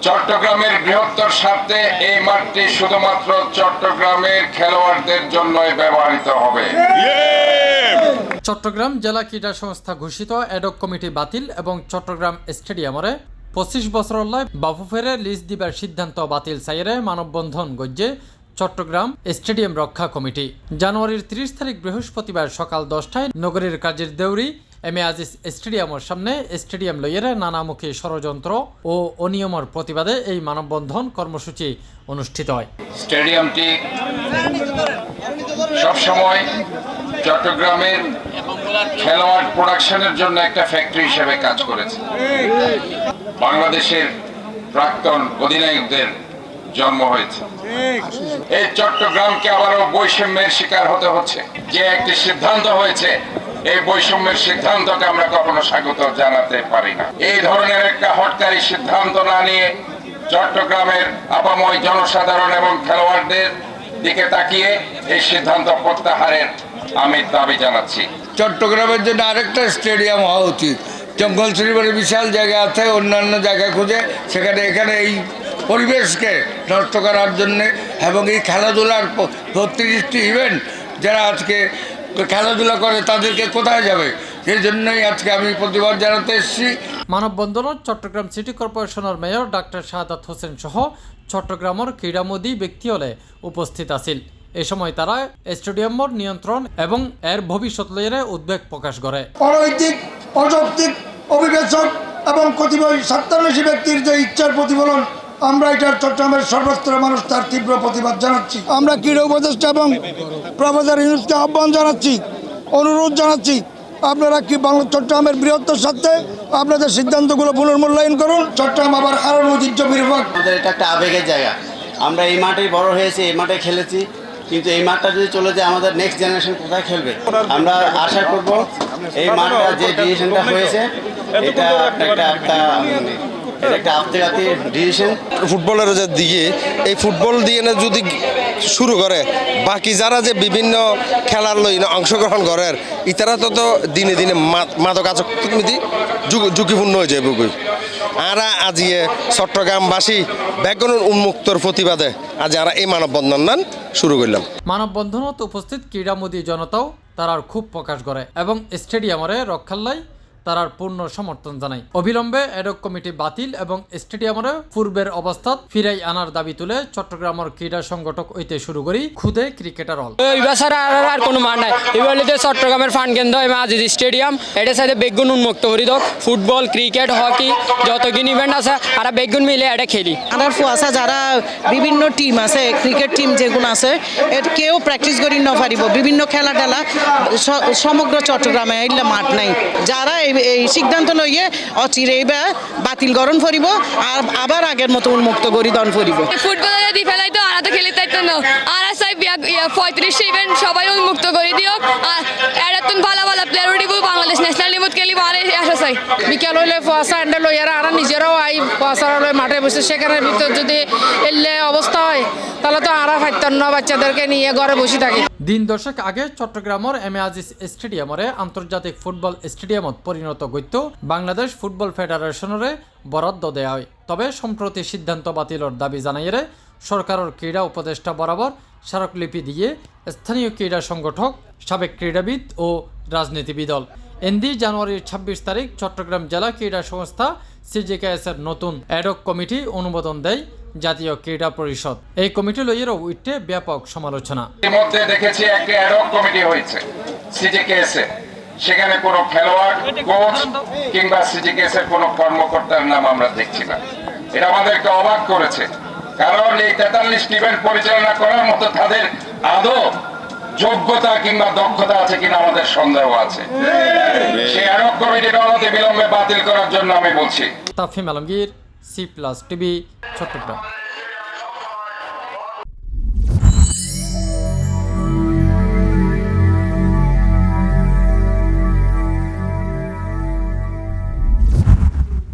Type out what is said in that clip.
চট্টগ্রামের বৃহত্তর স্বার্থে এই মাঠটি শুধুমাত্র চট্টগ্রামের খেলোয়াড়দের জন্যই ব্যবহৃত হবে। চট্টগ্রাম জেলা ক্রীড়া সংস্থা ঘোষিত এডক কমিটি বাতিল এবং চট্টগ্রাম স্টেডিয়ামরে 25 বছরলৈ বাফুফেরে লিজ দিবার সিদ্ধান্ত বাতিল চাইরে মানববন্ধন গজ্জে চট্টগ্রাম স্টেডিয়াম রক্ষা কমিটি। জানুয়ারির 30 তারিখ বৃহস্পতিবার সকাল 10টায় নগরীর কাজীর দেউরি এমএ আজিজ স্টেডিয়ামের সামনে স্টেডিয়াম লইয়েরে নানামুখী ষড়যন্ত্র ও অনিয়মের প্রতিবাদে এই মানববন্ধন কর্মসূচি অনুষ্ঠিত হয়। স্টেডিয়ামটি সবসময় চট্টগ্রামের খেলোয়াড় প্রোডাকশনের জন্য একটা ফ্যাক্টরি হিসেবে কাজ করেছে। বাংলাদেশের প্রাক্তন অধিনায়কদের জন্ম হয়েছে। এই চট্টগ্রামকে আবারও বৈষম্যের শিকার হতে হচ্ছে। যে একটি সিদ্ধান্ত হয়েছে, এই বৈষম্যের সিদ্ধান্তকে আমরা কখনো স্বাগত জানাতে পারি না। এই ধরনের একটা হটকারী সিদ্ধান্ত না নিয়ে চট্টগ্রামের আপাময় জনসাধারণ এবং খেলোয়াড়দের দিকে তাকিয়ে এই সিদ্ধান্ত প্রত্যাহারের আমি দাবি জানাচ্ছি। চট্টগ্রামের জন্য আরেকটা স্টেডিয়াম হওয়া উচিত। জঙ্গল শ্রীবাড়ি বিশাল জায়গা আছে, অন্যান্য জায়গায় খুঁজে সেখানে এখানে এই পরিবেশকে নষ্ট করার জন্যে এবং এই খেলাধুলার 32টি ইভেন্ট যারা আজকে খেলাধুলা করে তাদেরকে কোথায় যাবে, সেই জন্যই আজকে আমি প্রতিবাদ জানাতে এসেছি। মানববন্ধনত চট্টগ্রাম সিটি কর্পোরেশনের মেয়র ডাক্তার শাহাদাত হোসেন সহ চট্টগ্রামের ক্রীড়ামোদী ব্যক্তি হলে উপস্থিত আছিল। এ সময় তারা স্টেডিয়ামের নিয়ন্ত্রণ এবং এর ভবিষ্যৎ লইয়ে উদ্বেগ প্রকাশ করে। অনৈতিক, অযৌক্তিক অভিবেচক এবং কতিপয় স্বার্থান্বেষী ব্যক্তির যে ইচ্ছার প্রতিফলন, আমরা এটার চট্টগ্রামের সর্বস্তর মানুষ তার তীব্র প্রতিবাদ জানাচ্ছি। আমরা ক্রীড়া উপদেষ্টা এবং প্রফেসর ইউনূসকে আহ্বান জানাচ্ছি, অনুরোধ জানাচ্ছি, আপনারা কি বাংলা চট্টগ্রামের বৃহত্তর স্বার্থে আপনাদের সিদ্ধান্তগুলো পুনর্মূল্যায়ন করুন। চট্টগ্রাম আবার হারানো ঐতিহ্য বিভাগ। আমাদের এটা একটা আবেগের জায়গা। আমরা এই মাঠেই বড় হয়েছি, এই মাঠে খেলেছি, কিন্তু এই মাঠটা যদি চলে যায় আমাদের নেক্সট জেনারেশন কোথায় খেলবে? আমরা আশা করব এই মাঠটা যে ডিসিশনটা হয়েছে এটা একটা আন্তর্জাতিক ডিসিশন। ফুটবলের যে দিকে এই ফুটবল দিয়ে যদি শুরু করে, বাকি যারা যে বিভিন্ন খেলার লই অংশগ্রহণ করার ইতারা তো দিনে দিনে মাদকাসক্তি ঝুঁকিপূর্ণ হয়ে যায় বুকুই। আর আজিয়ে চট্টগ্রামবাসী ব্যাকরণ উন্মুক্তর প্রতিবাদে আজ আমরা এই মানববন্ধন শুরু করলাম। মানববন্ধনত উপস্থিত ক্রীড়ামোদী জনতাও তারার খুব প্রকাশ করে এবং স্টেডিয়ামরে রক্ষাল্লাই তারার পূর্ণ সমর্থন জানায়। অবিলম্বে এডক কমিটি বাতিল এবং স্টেডিয়ামরে পূর্বের অবস্থাত ফিরাই আনার দাবি তুলে চট্টগ্রামের ক্রীড়া সংগঠক হইতে শুরু করি খুদে ক্রিকেটার হল। এবার আর কোনো মাঠ নাই। এবার চট্টগ্রামের ফান কেন্দ্র এবং আজিজ স্টেডিয়াম এটার সাথে বেগুন উন্মুক্ত করি দোক। ফুটবল, ক্রিকেট, হকি যতদিন ইভেন্ট আছে আর বেগুন মিলে এটা খেলি। আমার ফুয়াশা যারা বিভিন্ন টিম আছে, ক্রিকেট টিম যেগুলো আছে কেউ প্র্যাকটিস করি ন পারিব। বিভিন্ন খেলা টেলা সমগ্র চট্টগ্রামে এগুলো মাঠ নাই। যারা এই সিদ্ধান্ত লইয়ে অচিরে এইবার বাতিল গরণ করিব আর আবার আগের মতো উন্মুক্ত করি দন করিব। ফুটবল যদি ফেলাই তো আর তো খেলি তাই তো না আর চাই 35 ইভেন্ট সবাই উন্মুক্ত করে দিও আর এরতুন ভালো ভালো প্লেয়ার উঠিব বাংলাদেশ ন্যাশনাল টিমত খেলিব আর আশা চাই। বিকেল হইলে ফুয়াশা এন্ডে লইয়ারা আর নিজেরাও আই ফুয়াশার মাঠে বসে সেখানে ভিতর যদি এলে অবস্থা হয় তাহলে তো আর ফাইতান্ন বাচ্চাদেরকে নিয়ে ঘরে বসে থাকি। দিন দশক আগে চট্টগ্রামের এমএ আজিজ স্টেডিয়ামরে আন্তর্জাতিক ফুটবল স্টেডিয়ামত পরিণত গইত বাংলাদেশ ফুটবল ফেডারেশনরে বরাদ্দ দেয়া হয়। তবে সম্প্রতি সিদ্ধান্ত বাতিলের দাবি জানাইয়ে সরকারের ক্রীড়া উপদেষ্টা বরাবর স্মারকলিপি দিয়ে স্থানীয় ক্রীড়া সংগঠক, সাবেক ক্রীড়াবিদ ও রাজনীতিবিদ দল এনডি জানুয়ারির 26 তারিখ চট্টগ্রাম জেলা ক্রীড়া সংস্থা সিজিকেএস এর নতুন এডক কমিটি অনুমোদন দেয় জাতীয় ক্রীড়া পরিষদ। এই কমিটি লইয়েরও উঠে ব্যাপক সমালোচনা। ইতিমধ্যে দেখেছি একটা এডক কমিটি হয়েছে সিজিকেএস এ, সেখানে কোনো খেলোয়াড়, কোচ কিংবা সিজিকেএস এর কোনো কর্মকর্তার নাম আমরা দেখছি না। এটা আমাদেরকে অবাক করেছে, কারণ এই 43 ইভেন্ট পরিচালনা করার মতো তাদের আদৌ যোগ্যতা কিংবা দক্ষতা আছে কিনা আমাদের সন্দেহ আছে। সেই এডক কমিটির অনতি বিলম্বে বাতিল করার জন্য আমি বলছি। তাফহিম আলমগীর, C+ টিভি, চট্টগ্রাম।